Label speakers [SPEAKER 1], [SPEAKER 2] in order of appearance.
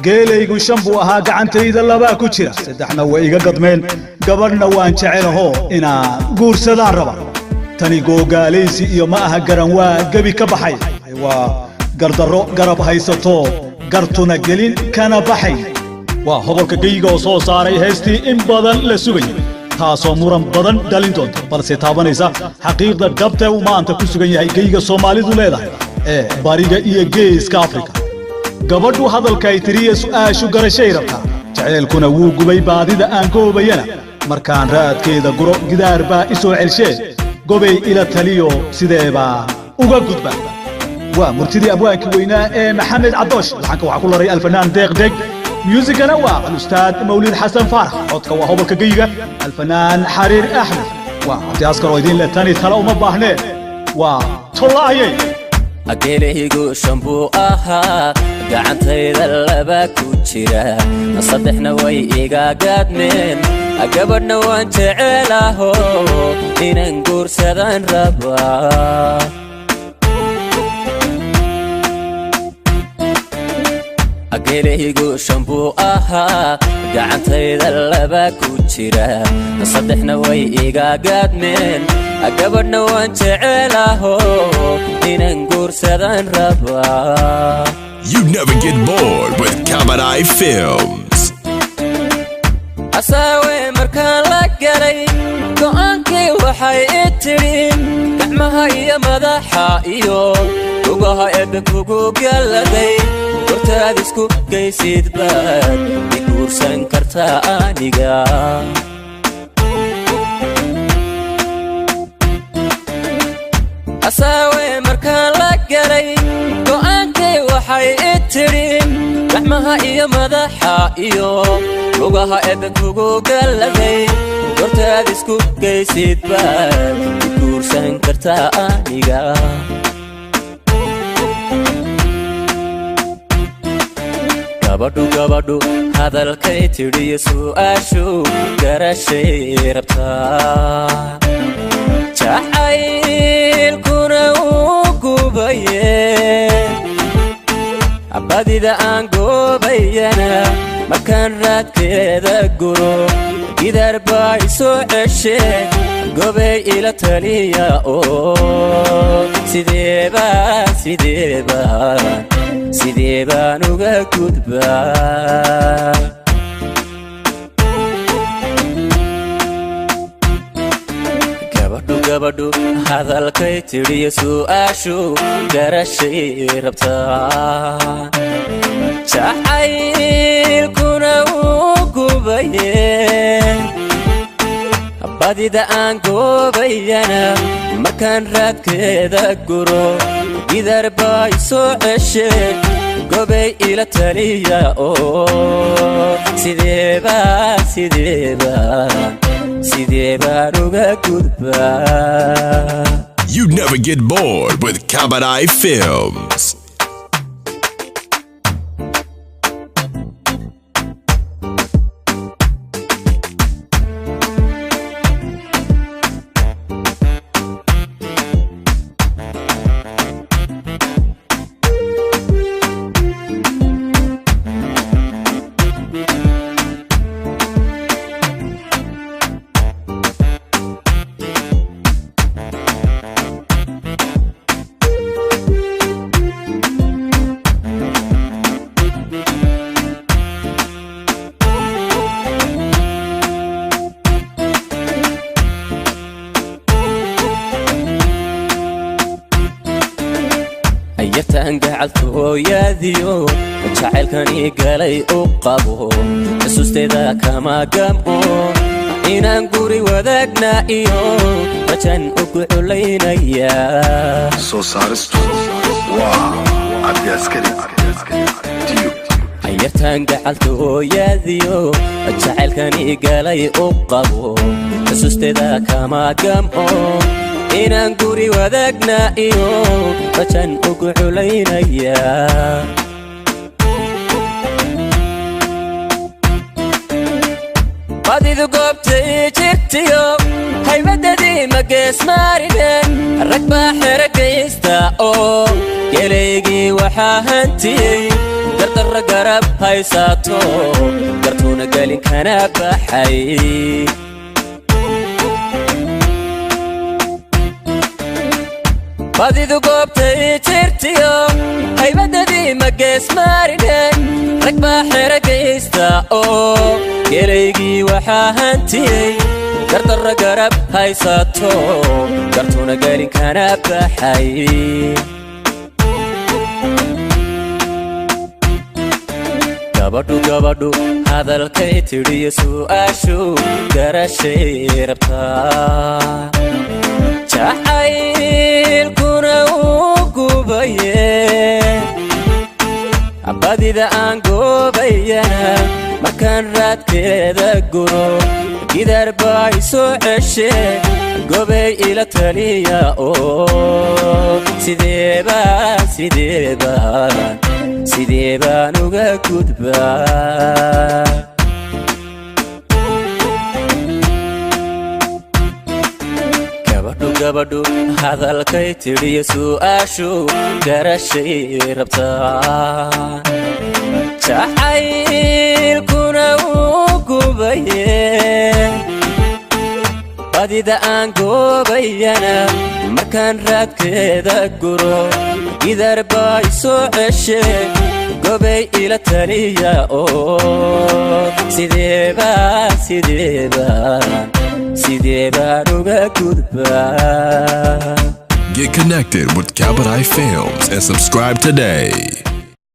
[SPEAKER 1] geelaygu shanbu ahaa gacantayda laba ku jira saddexna way iga gadmeen gabarna waan jecelahay inaan guursadaan raba tani googaalaysi iyo ma aha garan waa gabi ka baxay waa gardaro garab haysato gartuna gelin kana baxay waa hobolka geyga oo soo saaray heestii in badan la sugay taasoo muran badan dhalin doonta balse taabanaysa xaqiiqda dhabta uu maanta ku sugan yahay geyga Soomaalidu leedahay ee bariga iyo geeska Afrika gabadhu hadalka ay tiriye su'aashu garashay rabta jaceelkuna wuu gubay baadida aan goobayana markaan raadkeeda guro gidaar baa isoo celshe gobay ila taliyo sideeba uga gudba waa murtidii abwaanki weynaa ee Maxamed Cadoosh waxaan waxa ku laray alfanaan deeq ميوزيكنا والأستاذ مولد حسن فرح عودك وهو الكجيجة الفنان حرير أحمد وعطي أسكر ويدين للتاني تلاو مباهنة وطلعي
[SPEAKER 2] أجيله يقول شامبو قعنتي ذلبا كوتشيرا نصدحنا ويقا قادمين أقبرنا وانت علاهو إن نقور سدان ربا أجيله يقول شامبو قعنتي ذلبا كوتشيرا نصدحنا ويقا قادمين أقبرنا وانت علاهو إن نقور سدان ربا
[SPEAKER 3] You never get bored with Kamadai Films.
[SPEAKER 2] أساوي مركان لقري قوانكي وحي اترين نعمها يا مدحا إيو وقوها إبك وقوق يلدي قرتا ديسكو قيسيد باد يكور سنكرتا آنيقا أساوي مركان لقري قوانكي وحي اترين نعمها يا مدحا إيو وقوها إبك وقوق يلدي قرتا ديسكو قيسيد باد يكور سنكرتا آنيقا gabadhu hadalkay tiriyo su'aashu garashay rabtaa jacaylkuna uu gubaye abadida aan goobayana markaan raadkeeda guro gidaar baa isoo ceshe gobay ila taliya oo sidee baan uga gudbaa gabadhu hadalkay tiriyo su'aashu garashay rabtaa jacaylkuna uu gubaye badida aan goobayana markaan raadkeeda guro gidaar baa isoo ceshe gobay ila taliya oo sidee baan uga gudbaa
[SPEAKER 3] You never get bored with Kamadai Films.
[SPEAKER 2] yartaan gacalto yaadiyo jacaylkani galay u qabo xusuusteeda kama gamo inaan guri wadaagna iyo rajan ugu culaynaya
[SPEAKER 4] soo saaristu waa abdi askari
[SPEAKER 2] yartaan gacalto yaadiyo jacaylkani galay u qabo xusuusteeda kama gamo inaan guri wadaagna iyo rajan ugu culaynaya badidu goobtay jirtiyo haybadadii magees maariden rag baa xeragaysta oo geleygii waxaa hantiyey dardar garab haysato gartuuna galin kana baxay badidu goobtay jirtiyo haybadadii ma geesmaarinen rag baa xeragaysta oo gelaygii waxaa hantiyey dardar garab haysato gartuuna galin kana baxay gabadhu hadalkay tidhiyo su'aashu garashay rabtaa jacaylkuna uu gubaye badida aan goobayana markaan raadkeeda guro gidaar baa isoo ceshe gobay ila taliya oo sidee baan uga gudbaa gabadhu hadalkay tidhiyo su'aashu garashay rabtaa jacaylkuna uu gubaye badida aan goobayana markaan raadkeeda guro gidaar baa isoo ceshe gobay ila taliya oo sidee baan uga gudbaa
[SPEAKER 3] Get connected with Cabot Eye Films and subscribe today.